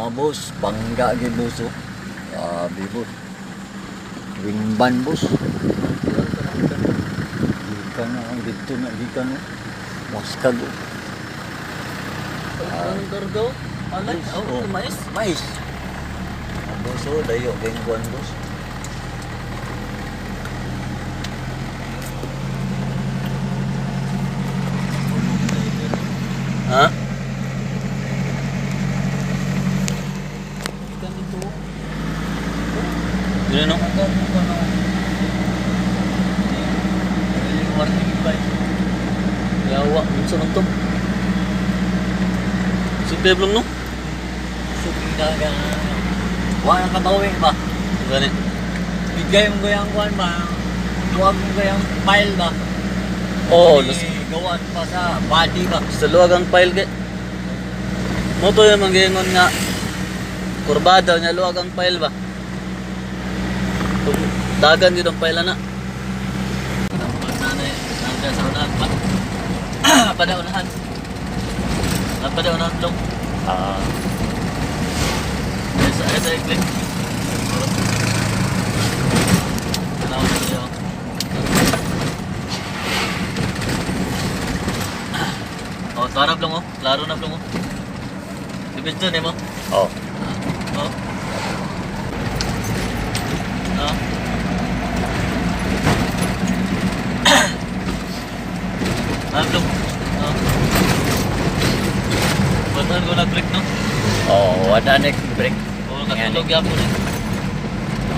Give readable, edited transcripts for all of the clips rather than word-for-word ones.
mga boss, bangga gid boss oh. Grabe boss. Wingban boss. Gikan na ang dito na gikan no. Moskag. Anong kargo? Alay, Oh, mais. mais. Ang boss oh, dayo gengkuan boss. Ha? Ikan dito. Yun ano? Yawa, minsan man to. Simple belum no? Sumidagan. Wa nang katawing ba? Gani. Bigay mo gayang kuan ba? Tuwag mo gayang file ba? Oh, Gawan pa sa body ba? sa luwag ang file kay. Mo to yung manggingon nga kurbada nya luwag ang file ba? Dagan gyud ang file na. Nanay, nanda sa unahan pa. Pada unahan. Pada unahan dong. Esa iklik. Kenapa dia? Oh, tarap lang oh. Klaro na lang oh. Dipinsan eh mo. Oh. Oh. Ah. Tarap lang. Oh. Batan ko nag-break no? Oh, wala na break. Oh, katulog yapon eh.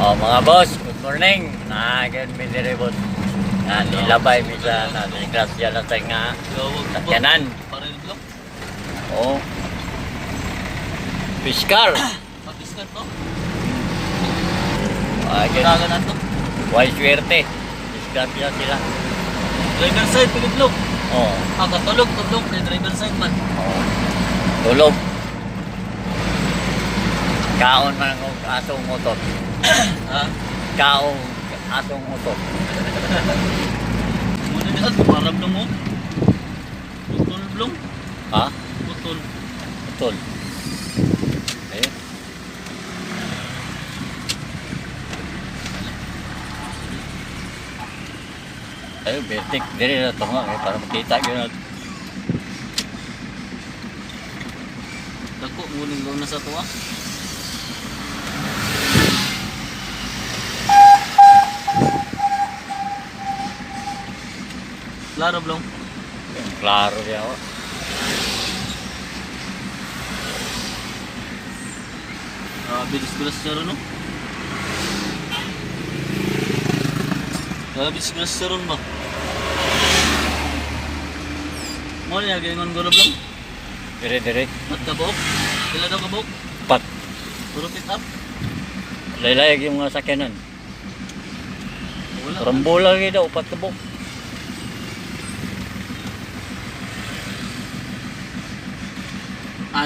Oh, mga boss, good morning. Nagin mi dire boss. Nilabay mi sa grasya na tayo nga takyanan. Parang lang. Oh. Fiskal. Pag-discard to. Agin. Kailangan na to. Why swerte. Fiskal sila. Driver side, pilitlog. Oh. Katulog, tulog. May driver side man. Oh. Tulog. Kaon man ang atong motor. Ha? Kaon atong motor. Muna niya, parang lang mo. Putol blong. Ha? Putol. Betul. Eh. Ayo betik diri na tunga para makita gyud. Dako, muling daw na sa tuwa. Klaro blong. Klaro dia. Bilis-bilis siya ron, no? Bilis-bilis siya ron ba? Mo niya, ganyan gulo blong. Dire. At kabok? Kila daw kabok? Pat. Puro pick up? Laylay yung mga sakyanan. Wala. Rambola gyud daw upat kabok.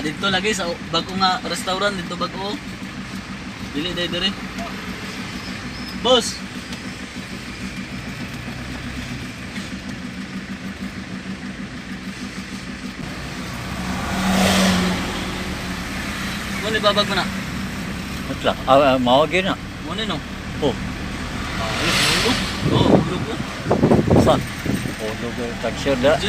Dito lagi sa bago nga restaurant dito bago. Dili dire. Boss. Muna babag mo na. Utla. Mao gyud na. Muna no. Oh. Ulo. Oh, ulo ko. San? Oh, lugar tag sure da.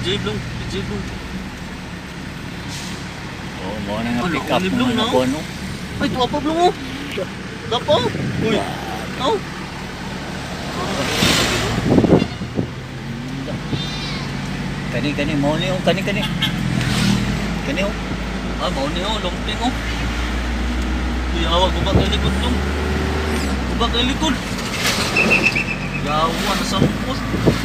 DJ blong. DJ blong. Oh, mo na nga Ano, pick up uliblong, mo na no? ko no. Ay, tuwa pa blong oh. Dapo. Uy. Oh. Kani mo ni kani. Kani oh. Mau ni oh, lumping oh. Uy, awag gubak kay likod blong. Gubak kay likod. Yawa na sampot.